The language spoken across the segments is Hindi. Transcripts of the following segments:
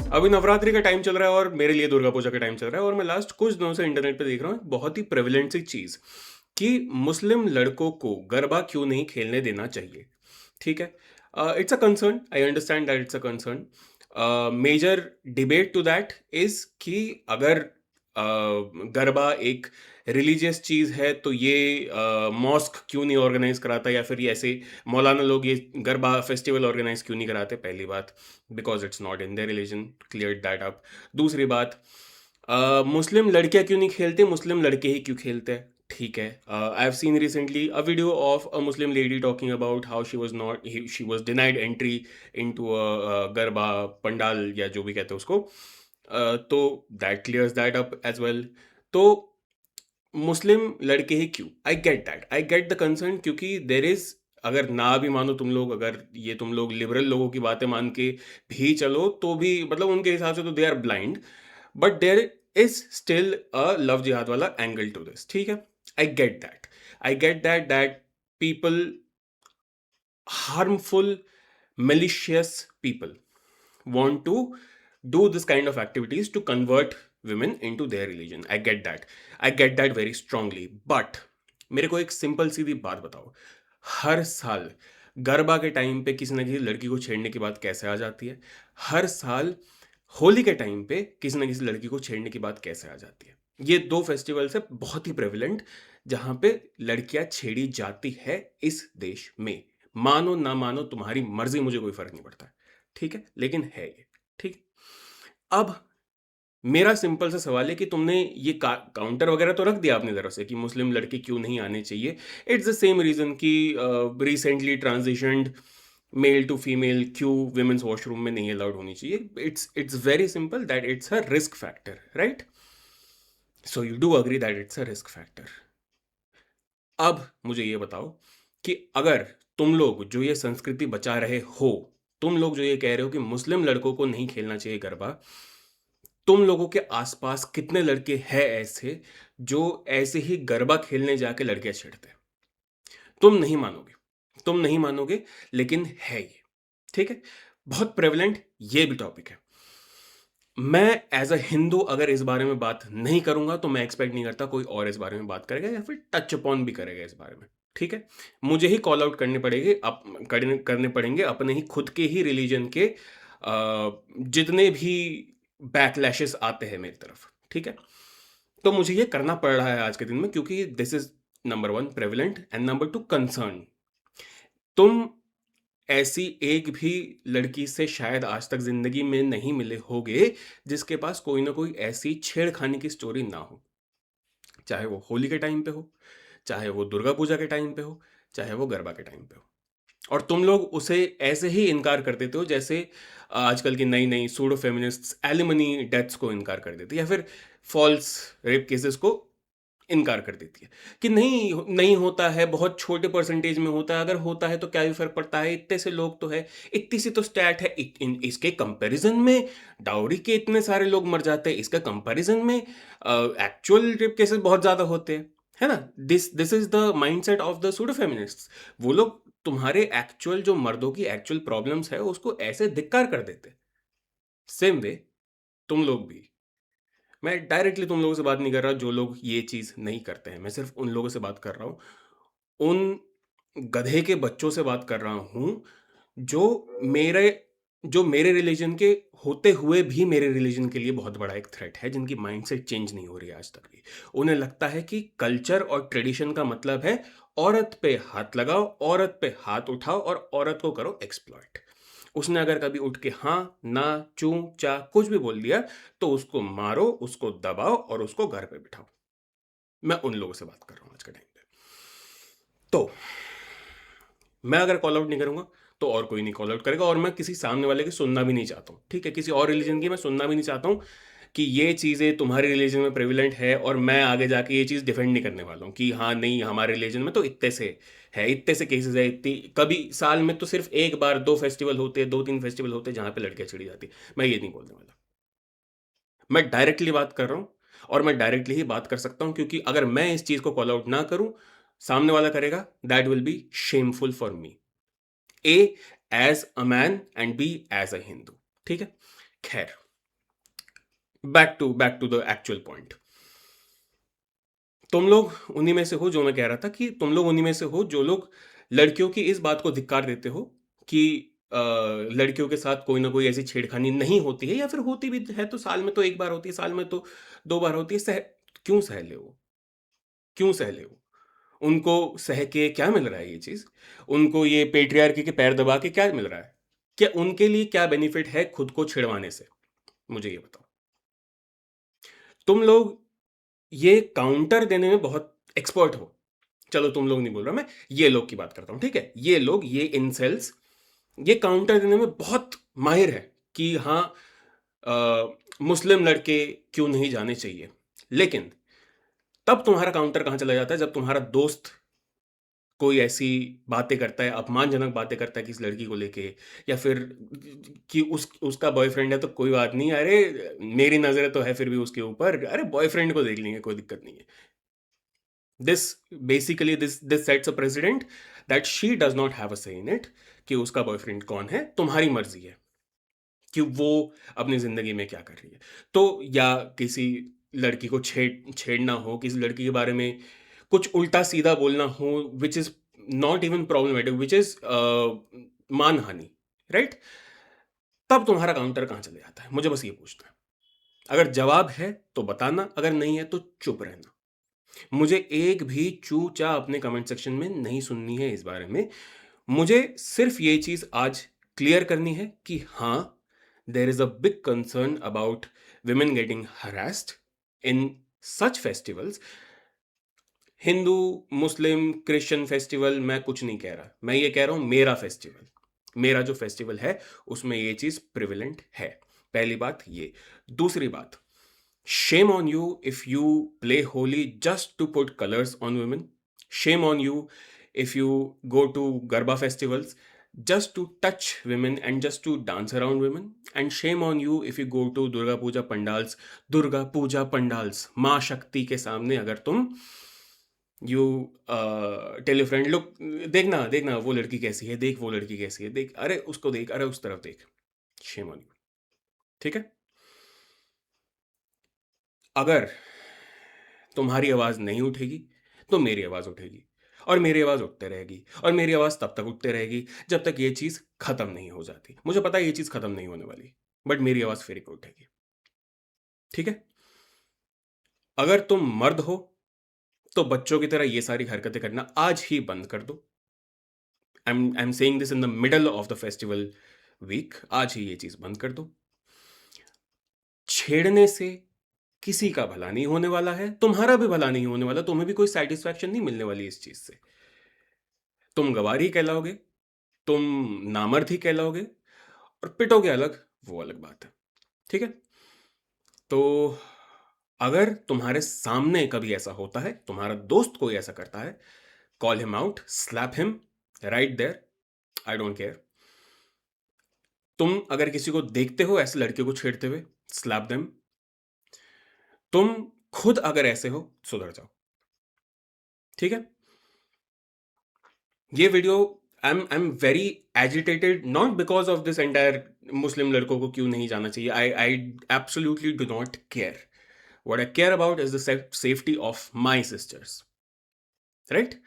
अभी नवरात्रि का टाइम चल रहा है और मेरे लिए दुर्गा पूजा का टाइम चल रहा है, और मैं लास्ट कुछ दिनों से इंटरनेट पे देख रहा हूँ एक बहुत ही प्रेवलेंट सी चीज़ कि मुस्लिम लड़कों को गरबा क्यों नहीं खेलने देना चाहिए। ठीक है, it's a concern, I understand that it's a concern. Major debate to that is कि अगर गरबा एक रिलीजियस चीज़ है तो ये मॉस्क क्यों नहीं ऑर्गेनाइज कराता, या फिर ये ऐसे मौलाना लोग ये गरबा फेस्टिवल ऑर्गेनाइज क्यों नहीं कराते। पहली बात, because it's not in their religion, clear that up. दूसरी बात, मुस्लिम लड़कियां क्यों नहीं खेलते, मुस्लिम लड़के ही क्यों खेलते हैं। ठीक है, I have seen recently a video of a Muslim lady talking about how she was denied entry into a garba pandal, या जो भी कहते हैं उसको। तो that clears that up as well. तो मुस्लिम लड़के ही क्यों, I get that, I get the concern, क्योंकि देर इज, अगर ना भी मानो तुम लोग, अगर ये तुम लोग लिबरल लोगों की बातें मान के भी चलो तो भी, मतलब उनके हिसाब से तो they are blind, but there is still a love jihad वाला एंगल टू दिस। ठीक है, I get that, I get that that people, harmful, malicious people want to do this kind of activities to convert women into their religion. I get that, I get that very strongly, but मेरे को एक सिंपल सीधी बात बताओ, हर साल गरबा के टाइम पे किसी ना किसी लड़की को छेड़ने की बात कैसे आ जाती है। हर साल होली के टाइम पे किसी ना किसी लड़की को छेड़ने की बात कैसे आ जाती है। ये दो फेस्टिवल्स है बहुत ही प्रेविलेंट जहां पे लड़कियां छेड़ी जाती है इस देश में। मानो ना मानो तुम्हारी मर्जी, मुझे कोई फर्क नहीं पड़ता। ठीक है, लेकिन है ये। ठीक। अब मेरा सिंपल सा सवाल है कि तुमने ये काउंटर वगैरह तो रख दिया अपनी तरफ से कि मुस्लिम लड़के क्यों नहीं आने चाहिए। इट्स द सेम रीजन कि recently transitioned mail to female क्यों विमेंस वॉशरूम में नहीं अलाउड होनी चाहिए। It's very simple that it's a risk factor, right. So you do agree that it's a risk factor. अब मुझे ये बताओ कि अगर तुम लोग जो ये संस्कृति बचा रहे हो, तुम लोग जो ये कह रहे हो कि मुस्लिम लड़कों को नहीं खेलना चाहिए गरबा, तुम लोगों के आसपास कितने लड़के हैं ऐसे जो ऐसे ही गरबा खेलने जाके लड़कियां छेड़ते हैं। तुम नहीं मानोगे, तुम नहीं मानोगे, लेकिन है ये। ठीक है, बहुत प्रेवलेंट ये भी टॉपिक है। मैं एज अ हिंदू अगर इस बारे में बात नहीं करूंगा तो मैं एक्सपेक्ट नहीं करता कोई और इस बारे में बात करेगा या फिर टच अपॉन भी करेगा इस बारे में। ठीक है, मुझे ही कॉल आउट करने पड़ेंगे, करने पड़ेंगे अपने ही खुद के ही रिलीजन के जितने भी बैकलैशेस आते हैं मेरी तरफ। ठीक है, तो मुझे ये करना पड़ रहा है आज के दिन में, क्योंकि this is number one prevalent and number two concern. तुम ऐसी एक भी लड़की से शायद आज तक जिंदगी में नहीं मिले होगे जिसके पास कोई ना कोई ऐसी छेड़खानी की स्टोरी ना हो, चाहे वो होली के टाइम पे हो, चाहे वो दुर्गा पूजा के टाइम पे हो, चाहे वो गरबा के टाइम पे हो। और तुम लोग उसे ऐसे ही इनकार कर देते हो जैसे आजकल की नई नई सूडो फेमिनिस्ट्स एलिमनी डेथ्स को इनकार कर देती है, या फिर फॉल्स रेप केसेस को इनकार कर देती है कि नहीं नहीं होता है, बहुत छोटे परसेंटेज में होता है, अगर होता है तो क्या ही फर्क पड़ता है, इतने से लोग तो है, इतनी सी तो स्टैट है, इसके कंपैरिजन में डाउरी के इतने सारे लोग मर जाते हैं, इसका कंपैरिजन में एक्चुअल रेप केसेस बहुत ज्यादा होते हैं, है ना। This is the mindset of the pseudo feminists. वो लोग तुम्हारे एक्चुअल जो मर्दों की एक्चुअल प्रॉब्लम्स है उसको ऐसे धिक्कार कर देते। सेम वे तुम लोग भी। मैं डायरेक्टली तुम लोगों से बात नहीं कर रहा जो लोग ये चीज़ नहीं करते हैं, मैं सिर्फ उन लोगों से बात कर रहा हूँ, उन गधे के बच्चों से बात कर रहा हूँ जो मेरे जो मेरे रिलीजन के होते हुए भी मेरे रिलीजन के लिए बहुत बड़ा एक थ्रेट है, जिनकी माइंडसेट चेंज नहीं हो रही है आज तक भी। उन्हें लगता है कि कल्चर और ट्रेडिशन का मतलब है औरत पे हाथ लगाओ, औरत पे हाथ उठाओ और औरत को करो एक्सप्लॉइट। उसने अगर कभी उठ के हाँ ना चू चा कुछ भी बोल दिया तो उसको मारो, उसको दबाओ और उसको घर पे बिठाओ। मैं उन लोगों से बात कर रहा हूँ आज के टाइम पे। तो मैं अगर कॉल आउट नहीं करूंगा तो और कोई नहीं कॉल आउट करेगा, और मैं किसी सामने वाले की सुनना भी नहीं चाहता हूँ। ठीक है, किसी और रिलीजन की मैं सुनना भी नहीं चाहता हूँ कि ये चीज़ें तुम्हारे रिलीजन में प्रेविलेंट है, और मैं आगे जाके ये चीज़ डिफेंड नहीं करने वाला हूँ कि हाँ नहीं हमारे रिलीजन में तो इतने से है, इतने से केसेस है, इतनी कभी साल में तो सिर्फ एक बार दो फेस्टिवल होते हैं, दो तीन फेस्टिवल होते हैं जहाँ पे लड़कियाँ छिड़ी जाती है। मैं ये नहीं बोलने वाला, मैं डायरेक्टली बात कर रहा हूँ, और मैं डायरेक्टली ही बात कर सकता हूँ, क्योंकि अगर मैं इस चीज़ को कॉल आउट ना करूँ, सामने वाला करेगा, that will be shameful for me, a as a man and be as a Hindu. ठीक है, खैर back to the actual point. तुम लोग उन्हीं में से हो, जो मैं कह रहा था कि तुम लोग उन्हीं में से हो जो लोग लड़कियों की इस बात को धिक्कार देते हो कि लड़कियों के साथ कोई ना कोई ऐसी छेड़खानी नहीं होती है, या फिर होती भी है तो साल में तो एक बार होती है, साल में तो दो बार होती है। क्यों सह ले वो? क्यों सह ले वो? उनको सह के क्या मिल रहा है ये चीज? उनको ये पेट्रियार्की के पैर दबा के क्या मिल रहा है? क्या उनके लिए क्या बेनिफिट है खुद को छिड़वाने से? मुझे ये बताओ। तुम लोग ये काउंटर देने में बहुत एक्सपर्ट हो। चलो तुम लोग नहीं बोल रहा, मैं ये लोग की बात करता हूं, ठीक है? ये लोग, ये इंसेल्स, ये काउंटर देने में बहुत माहिर है कि हाँ, मुस्लिम लड़के क्यों नहीं जाने चाहिए। लेकिन तब तुम्हारा काउंटर कहां चला जाता है? जब तुम्हारा दोस्त कोई ऐसी बातें करता है, अपमानजनक बातें करता है किसी लड़की को लेके, या फिर कि उसका बॉयफ्रेंड है तो कोई बात नहीं, अरे मेरी नजर तो है फिर भी उसके ऊपर, अरे बॉयफ्रेंड को देख लेंगे, कोई दिक्कत नहीं है। This basically this sets a president that she does not have a से इन इट, कि उसका बॉयफ्रेंड कौन है तुम्हारी मर्जी है कि वो अपनी जिंदगी में क्या कर रही है। तो या किसी लड़की को छेड़ना हो, किसी लड़की के बारे में कुछ उल्टा सीधा बोलना हो, which is not even problematic, which is मानहानि, राइट? तब तुम्हारा काउंटर कहां चले जाता है? मुझे बस ये पूछना है। अगर जवाब है तो बताना, अगर नहीं है तो चुप रहना। मुझे एक भी चू चा अपने कमेंट सेक्शन में नहीं सुननी है इस बारे में। मुझे सिर्फ ये चीज आज क्लियर करनी है कि हाँ, there is a big concern about women getting harassed in such festivals. Hindu, Muslim, Christian festival मैं कुछ नहीं कह रहा, मैं ये कह रहा हूं मेरा फेस्टिवल, मेरा जो फेस्टिवल है उसमें ये चीज प्रिविलेंट है। पहली बात ये। दूसरी बात, shame on you if you play holy just to put colors on women. Shame on you if you go to Garba festivals just to touch women and just to dance around women. And shame on you if you go to Durga Puja pandals, माँ शक्ति के सामने अगर तुम you tell your friend, look, देखना देखना वो लड़की कैसी है, देख वो लड़की कैसी है, देख, अरे उसको देख, अरे उस तरफ देख। Shame on you. ठीक है? अगर तुम्हारी आवाज नहीं उठेगी तो मेरी आवाज उठेगी, और मेरी आवाज उठते रहेगी, और मेरी आवाज तब तक उठते रहेगी जब तक ये चीज खत्म नहीं हो जाती। मुझे पता है ये चीज खत्म नहीं होने वाली, बट मेरी आवाज फिर एक उठेगी। ठीक है? अगर तुम मर्द हो तो बच्चों की तरह ये सारी हरकतें करना आज ही बंद कर दो। I am saying this in the middle of the festival week. आज ही ये चीज बंद कर दो। छेड़ने से किसी का भला नहीं होने वाला है, तुम्हारा भी भला नहीं होने वाला, तुम्हें भी कोई सेटिस्फैक्शन नहीं मिलने वाली इस चीज से। तुम गवार ही कहलाओगे, तुम नामर्द ही कहलाओगे, और पिटोगे अलग, वो अलग बात है। ठीक है? तो अगर तुम्हारे सामने कभी ऐसा होता है, तुम्हारा दोस्त कोई ऐसा करता है, call him out, slap him right there, I don't care. तुम अगर किसी को देखते हो ऐसे लड़के को छेड़ते हुए, स्लैप देम। तुम खुद अगर ऐसे हो, सुधर जाओ। ठीक है? ये video, I am very agitated, not because of this entire Muslim लड़कों को क्यों नहीं जाना चाहिए। I absolutely do not care. What I care about is the safety of my sisters, right?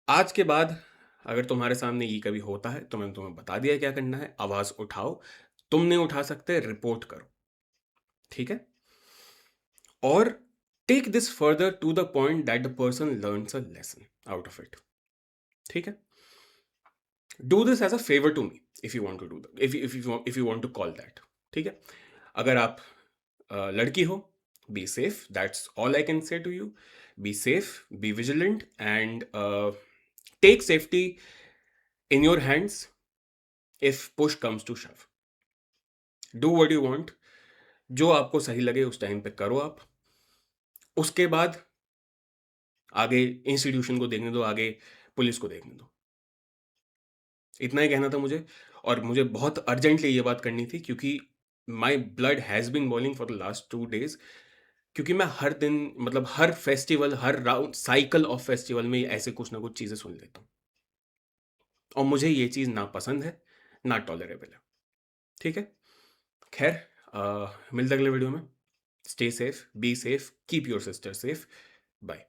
आज के बाद अगर तुम्हारे सामने ये कभी होता है तो मैंने तुम्हें बता दिया क्या करना है। आवाज उठाओ, तुम नहीं उठा सकते, रिपोर्ट करो। ठीक है? और take this further to the point that the person learns a lesson out of it. ठीक है? Do this as a favour to me if you want to do if you want to call that. ठीक है? अगर आप लड़की हो, be safe, that's all I can say to you. Be safe, be vigilant, and take safety in your hands if push comes to shove. Do what you want, जो आपको सही लगे उस टाइम पे करो आप। उसके बाद आगे इंस्टीट्यूशन को देखने दो, आगे पुलिस को देखने दो। इतना ही कहना था मुझे, और मुझे बहुत अर्जेंटली ये बात करनी थी क्योंकि my blood has been boiling for the last 2 days। क्योंकि मैं हर दिन, मतलब हर फेस्टिवल, हर राउंड साइकिल ऑफ फेस्टिवल में ऐसे कुछ ना कुछ चीज़ें सुन लेता हूँ, और मुझे ये चीज़ ना पसंद है, ना टॉलरेबल है। ठीक है? खैर, मिलते अगले वीडियो में। Stay safe, be safe, keep your sister safe. Bye.